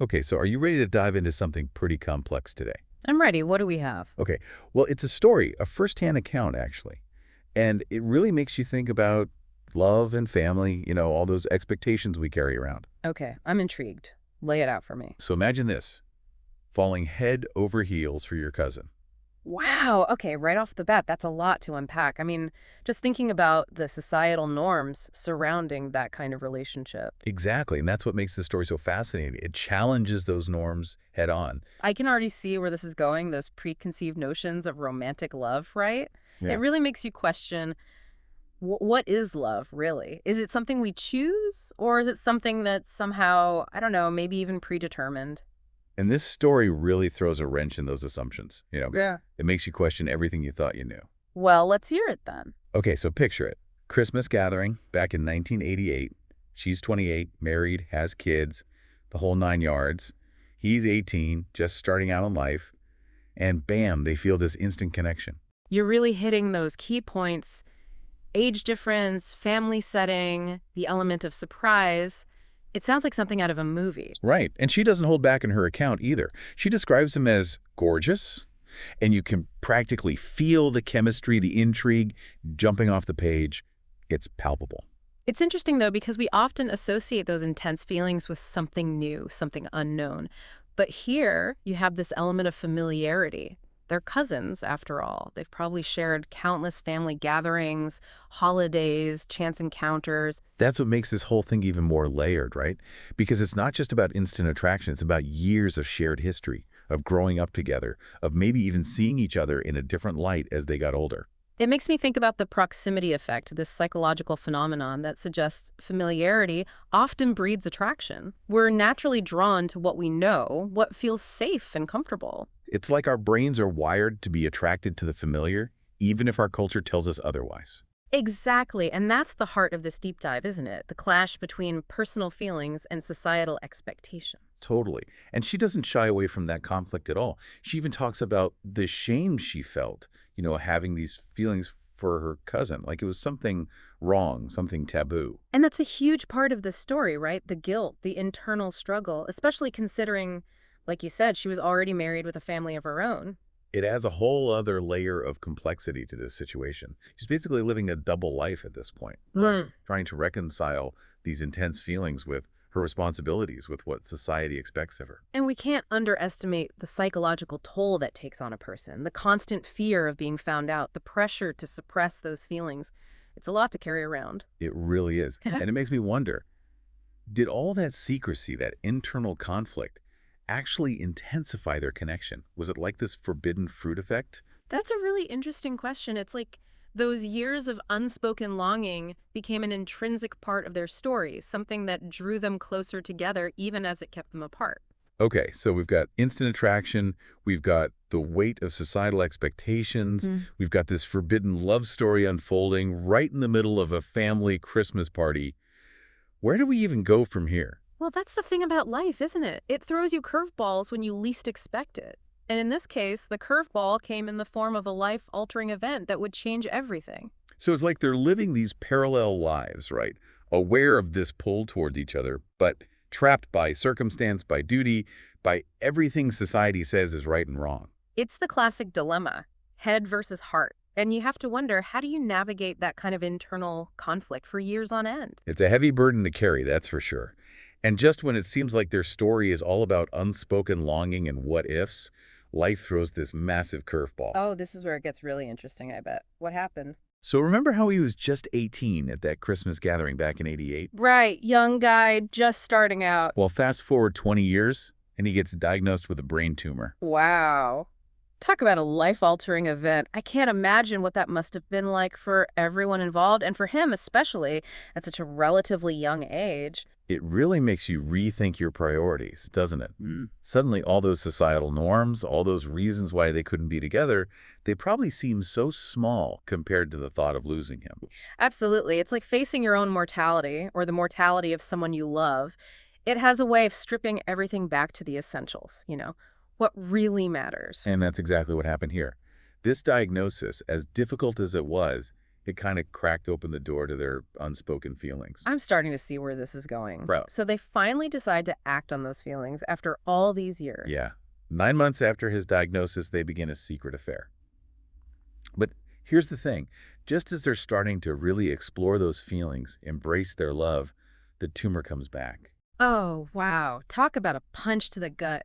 Okay, so are you ready to dive into something pretty complex today? I'm ready. What do we have? Okay, well, it's a story, a first-hand account, actually. And it really makes you think about love and family, all those expectations we carry around. Okay, I'm intrigued. Lay it out for me. So imagine this, falling head over heels for your cousin. Wow. Okay, right off the bat, that's a lot to unpack. I mean, just thinking about the societal norms surrounding that kind of relationship. Exactly, and that's what makes this story so fascinating. It challenges those norms head on. I can already see where this is going, those preconceived notions of romantic love, right? It Yeah. really makes you question what is love, really? Is it something we choose, or is it something that's somehow, I don't know, maybe even predetermined? And this story really throws a wrench in those assumptions. Yeah. It makes you question everything you thought you knew. Well, let's hear it then. Okay, so picture it. Christmas gathering back in 1988. She's 28, married, has kids, the whole nine yards. He's 18, just starting out in life. And bam, they feel this instant connection. You're really hitting those key points: age difference, family setting, the element of surprise. It sounds like something out of a movie. Right, and she doesn't hold back in her account either. She describes him as gorgeous, and you can practically feel the chemistry, the intrigue jumping off the page. It's palpable. It's interesting, though, because we often associate those intense feelings with something new, something unknown. But here, you have this element of familiarity. They're cousins, after all. They've probably shared countless family gatherings, holidays, chance encounters. That's what makes this whole thing even more layered, right? Because it's not just about instant attraction, it's about years of shared history, of growing up together, of maybe even seeing each other in a different light as they got older. It makes me think about the proximity effect, this psychological phenomenon that suggests familiarity often breeds attraction. We're naturally drawn to what we know, what feels safe and comfortable. It's like our brains are wired to be attracted to the familiar, even if our culture tells us otherwise. Exactly, and that's the heart of this deep dive, isn't it? The clash between personal feelings and societal expectations. Totally. And she doesn't shy away from that conflict at all. She even talks about the shame she felt, having these feelings for her cousin. Like it was something wrong, something taboo. And that's a huge part of this story, right? The guilt, the internal struggle, especially considering, like you said, she was already married with a family of her own. It adds a whole other layer of complexity to this situation. She's basically living a double life at this point, Right. trying to reconcile these intense feelings with her responsibilities, with what society expects of her. And we can't underestimate the psychological toll that takes on a person, the constant fear of being found out, the pressure to suppress those feelings. It's a lot to carry around. It really is. And it makes me wonder, did all that secrecy, that internal conflict, actually intensify their connection? Was it like this forbidden fruit effect? That's a really interesting question. It's like those years of unspoken longing became an intrinsic part of their story, something that drew them closer together even as it kept them apart. Okay, so we've got instant attraction, we've got the weight of societal expectations, we've got this forbidden love story unfolding right in the middle of a family Christmas party. Where do we even go from here? Well, that's the thing about life, isn't it? It throws you curveballs when you least expect it. And in this case, the curveball came in the form of a life-altering event that would change everything. So it's like they're living these parallel lives, right? Aware of this pull toward each other, but trapped by circumstance, by duty, by everything society says is right and wrong. It's the classic dilemma, head versus heart. And you have to wonder, how do you navigate that kind of internal conflict for years on end? It's a heavy burden to carry, that's for sure. And just when it seems like their story is all about unspoken longing and what-ifs, life throws this massive curveball. Oh, this is where it gets really interesting, I bet. What happened? So remember how he was just 18 at that Christmas gathering back in '88? Right, young guy, just starting out. Well, fast forward 20 years, and he gets diagnosed with a brain tumor. Wow. Talk about a life-altering event. I can't imagine what that must have been like for everyone involved, and for him especially, at such a relatively young age. It really makes you rethink your priorities, doesn't it? Suddenly, all those societal norms, all those reasons why they couldn't be together, they probably seem so small compared to the thought of losing him. Absolutely. It's like facing your own mortality, or the mortality of someone you love. It has a way of stripping everything back to the essentials, what really matters. And that's exactly what happened here. This diagnosis, as difficult as it was, It kind of cracked open the door to their unspoken feelings. I'm starting to see where this is going. Right. So they finally decide to act on those feelings after all these years. Yeah. 9 months after his diagnosis, they begin a secret affair. But here's the thing. Just as they're starting to really explore those feelings, embrace their love, the tumor comes back. Oh, wow. Talk about a punch to the gut.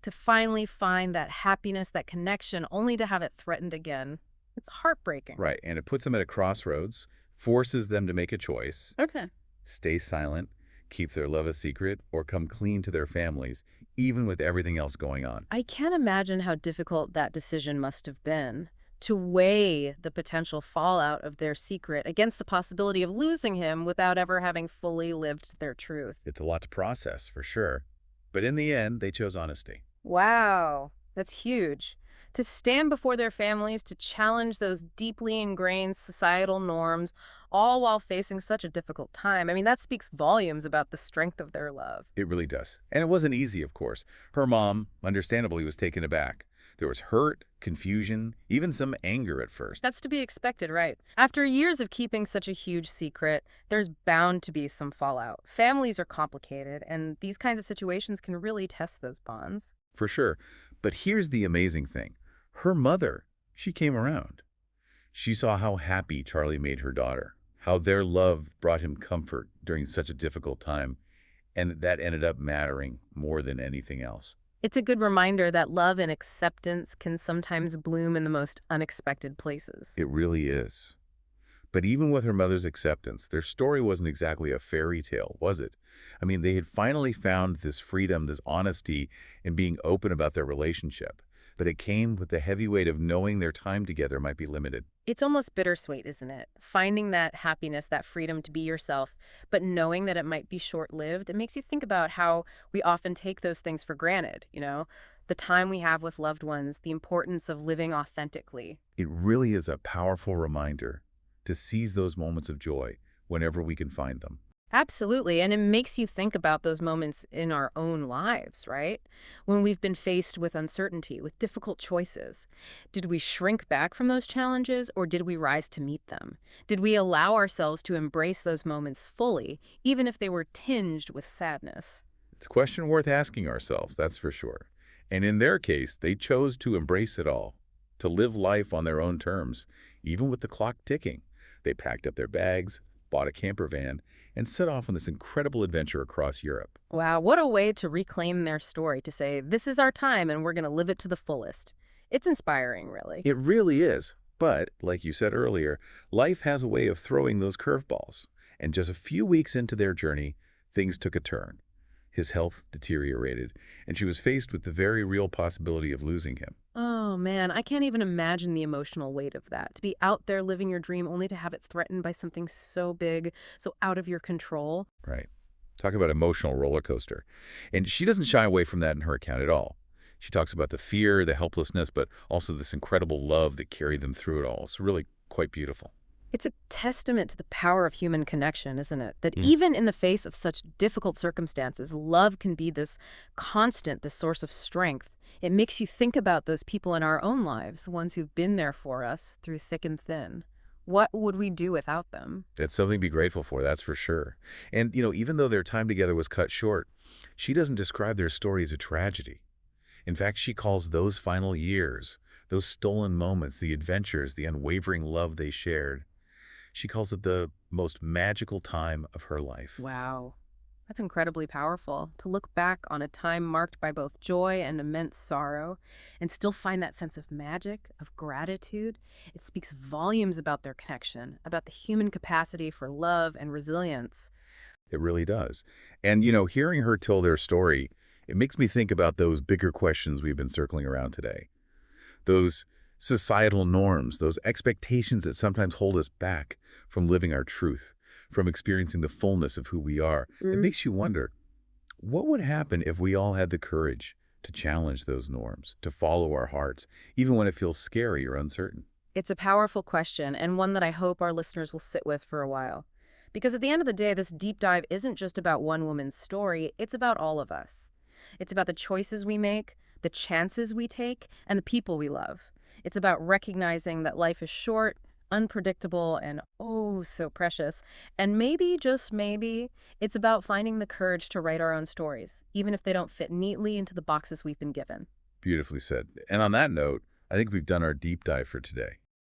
To finally find that happiness, that connection, only to have it threatened again. It's heartbreaking. Right. And it puts them at a crossroads, forces them to make a choice, Okay. stay silent, keep their love a secret, or come clean to their families, even with everything else going on. I can't imagine how difficult that decision must have been. To weigh the potential fallout of their secret against the possibility of losing him without ever having fully lived their truth. It's a lot to process, for sure. But in the end, they chose honesty. Wow, that's huge. To stand before their families, to challenge those deeply ingrained societal norms, all while facing such a difficult time. I mean, that speaks volumes about the strength of their love. It really does. And it wasn't easy, of course. Her mom, understandably, was taken aback. There was hurt, confusion, even some anger at first. That's to be expected, right? After years of keeping such a huge secret, there's bound to be some fallout. Families are complicated, and these kinds of situations can really test those bonds. For sure. But here's the amazing thing. Her mother, she came around. She saw how happy Charlie made her daughter, how their love brought him comfort during such a difficult time, and that ended up mattering more than anything else. It's a good reminder that love and acceptance can sometimes bloom in the most unexpected places. It really is. But even with her mother's acceptance, their story wasn't exactly a fairy tale, was it? I mean, they had finally found this freedom, this honesty, in being open about their relationship. But it came with the heavy weight of knowing their time together might be limited. It's almost bittersweet, isn't it? Finding that happiness, that freedom to be yourself, but knowing that it might be short-lived. It makes you think about how we often take those things for granted, the time we have with loved ones, the importance of living authentically. It really is a powerful reminder to seize those moments of joy whenever we can find them. Absolutely. And it makes you think about those moments in our own lives, right? When we've been faced with uncertainty, with difficult choices. Did we shrink back from those challenges, or did we rise to meet them? Did we allow ourselves to embrace those moments fully, even if they were tinged with sadness? It's a question worth asking ourselves, that's for sure. And in their case, they chose to embrace it all, to live life on their own terms, even with the clock ticking. They packed up their bags, bought a camper van, and set off on this incredible adventure across Europe. Wow, what a way to reclaim their story, to say, this is our time and we're going to live it to the fullest. It's inspiring, really. It really is. But, like you said earlier, life has a way of throwing those curveballs. And just a few weeks into their journey, things took a turn. His health deteriorated, and she was faced with the very real possibility of losing him. Oh, man, I can't even imagine the emotional weight of that. To be out there living your dream only to have it threatened by something so big, so out of your control. Right. Talk about emotional roller coaster. And she doesn't shy away from that in her account at all. She talks about the fear, the helplessness, but also this incredible love that carried them through it all. It's really quite beautiful. It's a testament to the power of human connection, isn't it? That even in the face of such difficult circumstances, love can be this constant, this source of strength. It makes you think about those people in our own lives, the ones who've been there for us through thick and thin. What would we do without them? It's something to be grateful for, that's for sure. And, even though their time together was cut short, she doesn't describe their story as a tragedy. In fact, she calls those final years, those stolen moments, the adventures, the unwavering love they shared, she calls it the most magical time of her life. Wow. That's incredibly powerful, to look back on a time marked by both joy and immense sorrow and still find that sense of magic, of gratitude. It speaks volumes about their connection, about the human capacity for love and resilience. It really does. And, hearing her tell their story, it makes me think about those bigger questions we've been circling around today. Those societal norms, those expectations that sometimes hold us back from living our truth, from experiencing the fullness of who we are. It makes you wonder, what would happen if we all had the courage to challenge those norms, to follow our hearts, even when it feels scary or uncertain? It's a powerful question, and one that I hope our listeners will sit with for a while. Because at the end of the day, this deep dive isn't just about one woman's story, it's about all of us. It's about the choices we make, the chances we take, and the people we love. It's about recognizing that life is short, unpredictable and oh so precious. And maybe, just maybe, it's about finding the courage to write our own stories, even if they don't fit neatly into the boxes we've been given. Beautifully said. And on that note, I think we've done our deep dive for today.